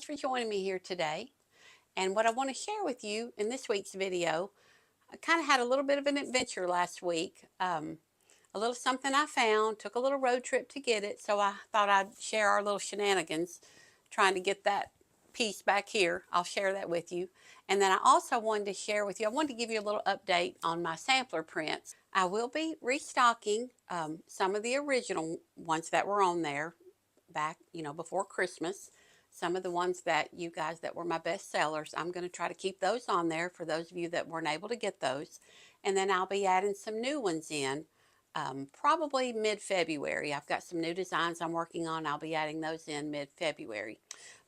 much for joining me here today. And what I want to share with you in this week's video, I kind of had a little bit of an adventure last week. A little something I found, took a little road trip to get it, so I thought I'd share our little shenanigans trying to get that piece back here. I'll share that with you. And then I also wanted to share with you, I wanted to give you a little update on my sampler prints. I will be restocking some of the original ones that were on there back, before Christmas. Some of the ones that you guys that were my best sellers, I'm going to try to keep those on there for those of you that weren't able to get those. And then I'll be adding some new ones in probably mid-February. I've got some new designs I'm working on. I'll be adding those in mid-February.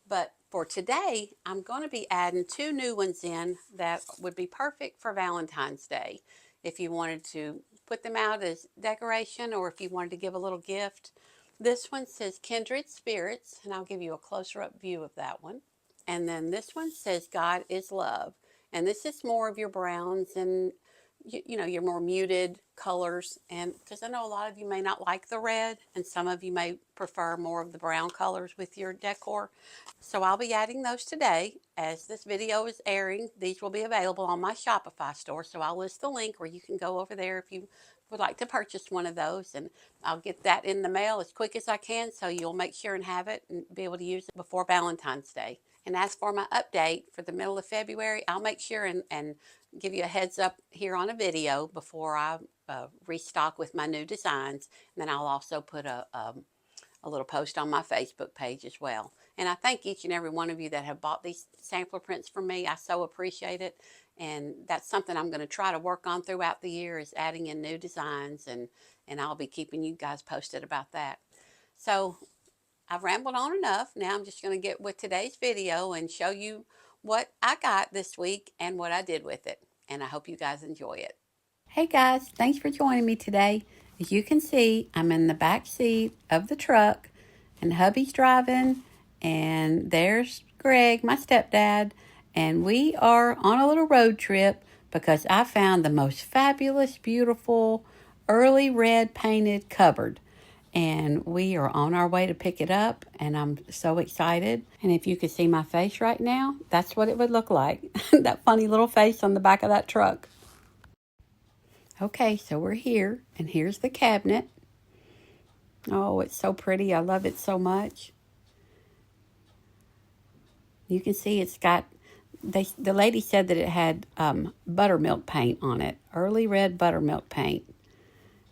But for today, I'm going to be adding two new ones in that would be perfect for Valentine's Day. If you wanted to put them out as decoration or if you wanted to give a little gift. This one says Kindred Spirits, and I'll give you a closer up view of that one. And then this one says God is Love. And this is more of your browns and your more muted colors, and because I know a lot of you may not like the red and some of you may prefer more of the brown colors with your decor. So I'll be adding those today. As this video is airing, these will be available on my Shopify store, so I'll list the link where you can go over there if you would like to purchase one of those, and I'll get that in the mail as quick as I can so you'll make sure and have it and be able to use it before Valentine's Day. And as for my update for the middle of February, I'll make sure and give you a heads up here on a video before I restock with my new designs. And then I'll also put a little post on my Facebook page as well. And I thank each and every one of you that have bought these sampler prints from me. I so appreciate it. And that's something I'm going to try to work on throughout the year, is adding in new designs. And I'll be keeping you guys posted about that. So I've rambled on enough. Now I'm just going to get with today's video and show you what I got this week and what I did with it. And I hope you guys enjoy it. Hey guys, thanks for joining me today. As you can see, I'm in the back seat of the truck and hubby's driving, and there's Greg, my stepdad, and we are on a little road trip because I found the most fabulous, beautiful, early red painted cupboard. And we are on our way to pick it up, and I'm so excited. And if you could see my face right now, that's what it would look like. That funny little face on the back of that truck. Okay, so we're here, and here's the cabinet. Oh, it's so pretty. I love it so much. You can see it's got, the lady said that it had buttermilk paint on it, early red buttermilk paint.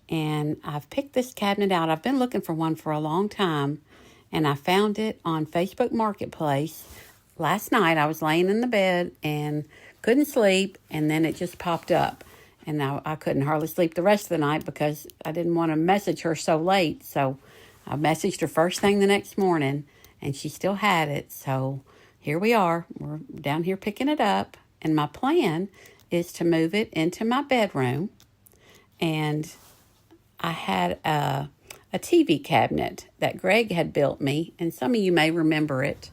And I've picked this cabinet out. I've been looking for one for a long time, and I found it on Facebook Marketplace. Last night I was laying in the bed and couldn't sleep, and then it just popped up. And I couldn't hardly sleep the rest of the night because I didn't want to message her so late. So I messaged her first thing the next morning, and she still had it. So here we are. We're down here picking it up, and my plan is to move it into my bedroom. And I had a TV cabinet that Greg had built me, and some of you may remember it.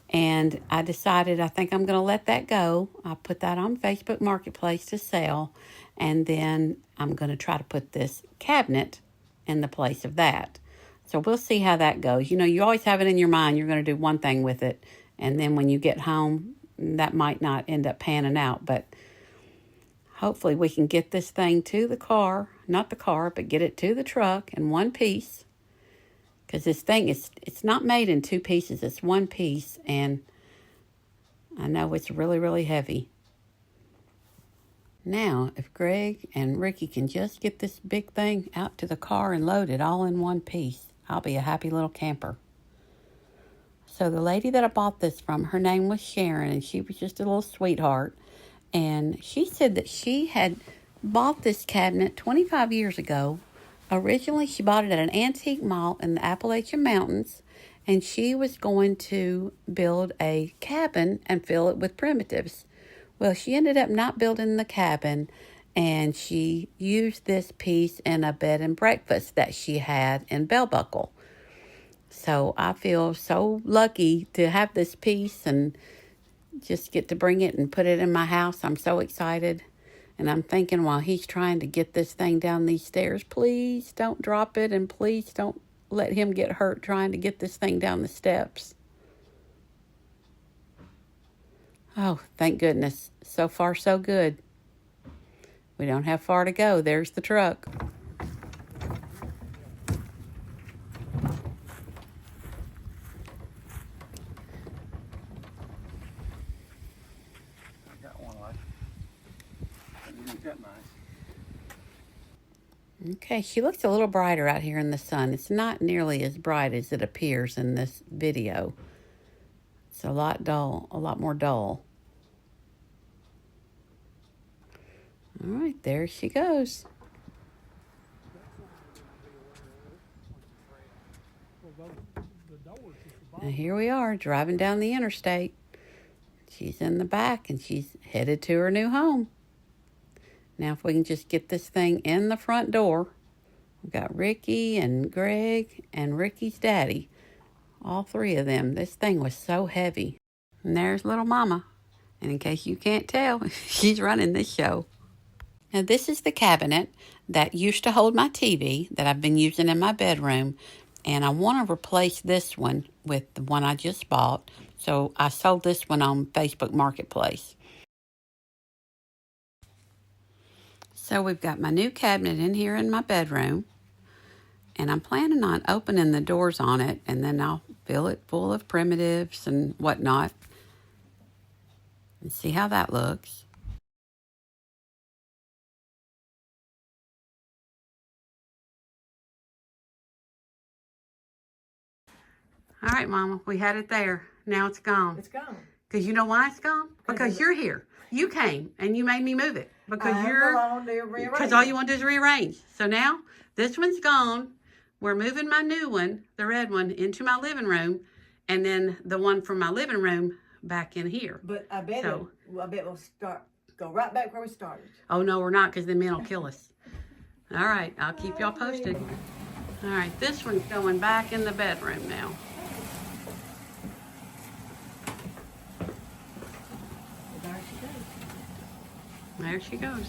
And I decided I think I'm going to let that go. I put that on Facebook Marketplace to sell, and then I'm going to try to put this cabinet in the place of that. So we'll see how that goes. You always have it in your mind you're going to do one thing with it, and then when you get home, that might not end up panning out, but hopefully we can get this thing to the car, not the car, but get it to the truck in one piece. Because this thing, it's not made in two pieces, it's one piece, and I know it's really, really heavy. Now, if Greg and Ricky can just get this big thing out to the car and load it all in one piece, I'll be a happy little camper. So the lady that I bought this from, her name was Sharon, and she was just a little sweetheart. And she said that she had bought this cabinet 25 years ago. Originally, she bought it at an antique mall in the Appalachian Mountains, and she was going to build a cabin and fill it with primitives. Well, she ended up not building the cabin, and she used this piece in a bed and breakfast that she had in Bell Buckle. So I feel so lucky to have this piece and just get to bring it and put it in my house. I'm so excited. And I'm thinking while he's trying to get this thing down these stairs, please don't drop it, and please don't let him get hurt trying to get this thing down the steps. Oh, thank goodness. So far, so good. We don't have far to go. There's the truck. Okay, she looks a little brighter out here in the sun. It's not nearly as bright as it appears in this video. It's a lot more dull. All right, there she goes. Now here we are driving down the interstate. She's in the back and she's headed to her new home. Now if we can just get this thing in the front door. We've got Ricky and Greg and Ricky's daddy. All three of them. This thing was so heavy. And there's little mama. And in case you can't tell, she's running this show. Now this is the cabinet that used to hold my TV that I've been using in my bedroom. And I want to replace this one with the one I just bought. So I sold this one on Facebook Marketplace. So we've got my new cabinet in here in my bedroom. And I'm planning on opening the doors on it, and then I'll fill it full of primitives and whatnot. And see how that looks. All right, Mama, we had it there. Now it's gone. It's gone. Because you know why it's gone? Because you're here. You came, and you made me move it. Because all you want to do is rearrange. So now, this one's gone. We're moving my new one, the red one, into my living room, and then the one from my living room back in here. But I bet we'll go right back where we started. Oh, no, we're not, because the men will kill us. All right, I'll keep y'all posted. All right, this one's going back in the bedroom now. There she goes.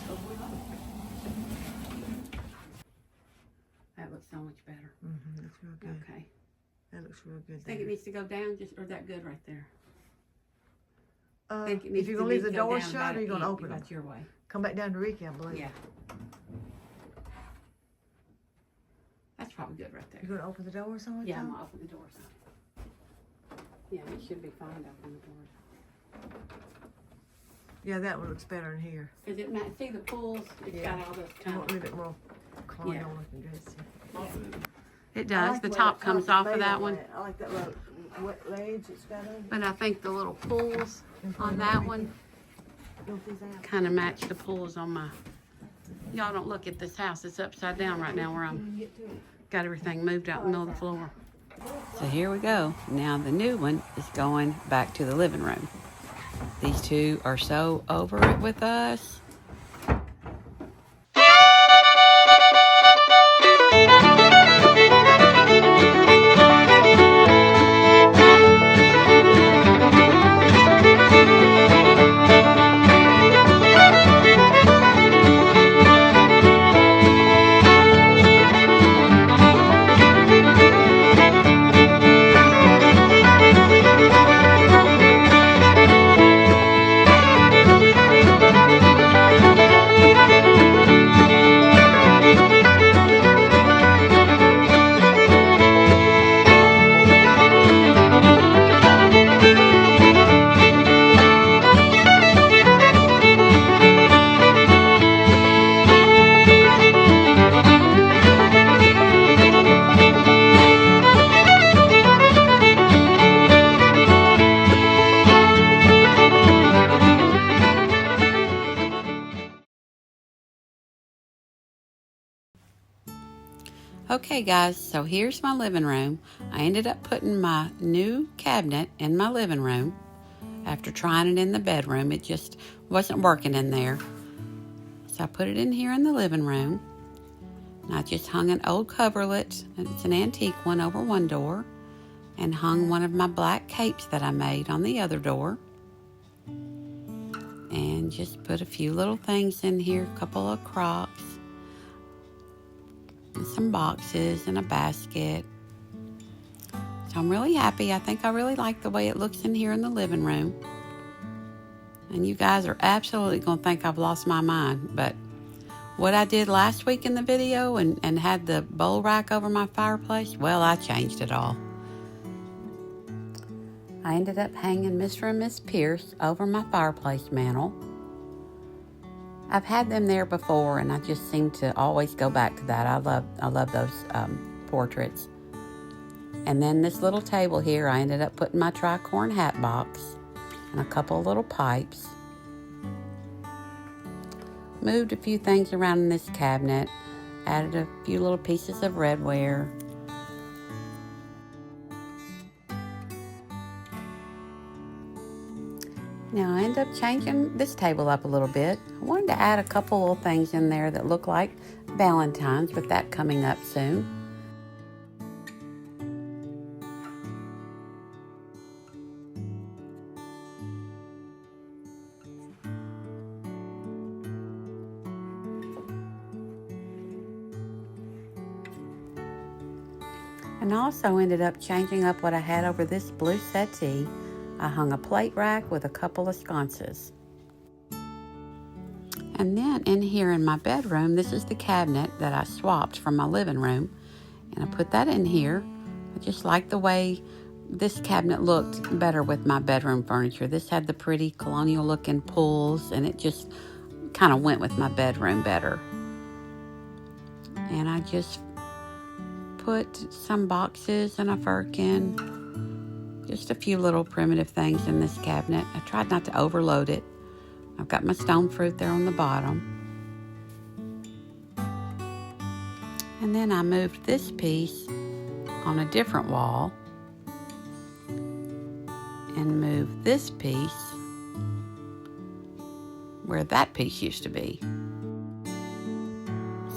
That looks so much better. That's real good. Okay. That looks real good. I think it needs to go down, or is that good right there? If you're going to leave the door shut, or you're going to open it? That's your way. Come back down to Ricky, I believe. Yeah. That's probably good right there. You're going to open the door or something? Yeah, I'm going to open the door. Yeah, it should be fine to open the door. Yeah, that one looks better in here. Is it not? See the pools? It's got all those kind of a little bit more clean on looking dress. It does. The top comes off of that one. I like that little wet ledge it's got on it. But I think the little pools on that one kind of match the pools on my... Y'all don't look at this house. It's upside down right now where I'm got everything moved out in the middle of the floor. So here we go. Now the new one is going back to the living room. These two are so over it with us. Okay guys, so here's my living room. I ended up putting my new cabinet in my living room. After trying it in the bedroom, it just wasn't working in there. So I put it in here in the living room. And I just hung an old coverlet, and it's an antique one, over one door. And hung one of my black capes that I made on the other door. And just put a few little things in here, a couple of Crocs. And some boxes and a basket. So I'm really happy. I think I really like the way it looks in here in the living room. And you guys are absolutely going to think I've lost my mind. But what I did last week in the video and had the bowl rack over my fireplace, well, I changed it all. I ended up hanging Mr. and Miss Pierce over my fireplace mantle. I've had them there before, and I just seem to always go back to that. I love those portraits. And then this little table here, I ended up putting my tricorn hat box and a couple of little pipes. Moved a few things around in this cabinet. Added a few little pieces of redware. Now I end up changing this table up a little bit. I wanted to add a couple little things in there that look like Valentine's, with that coming up soon. And I also ended up changing up what I had over this blue settee. I hung a plate rack with a couple of sconces. And then in here in my bedroom, this is the cabinet that I swapped from my living room. And I put that in here. I just like the way this cabinet looked better with my bedroom furniture. This had the pretty colonial looking pulls, and it just kind of went with my bedroom better. And I just put some boxes and a firkin, just a few little primitive things in this cabinet. I tried not to overload it. I've got my stone fruit there on the bottom. And then I moved this piece on a different wall and moved this piece where that piece used to be.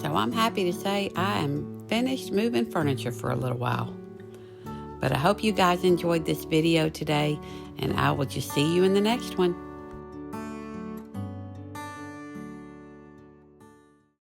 So I'm happy to say I am finished moving furniture for a little while. But I hope you guys enjoyed this video today, and I will just see you in the next one.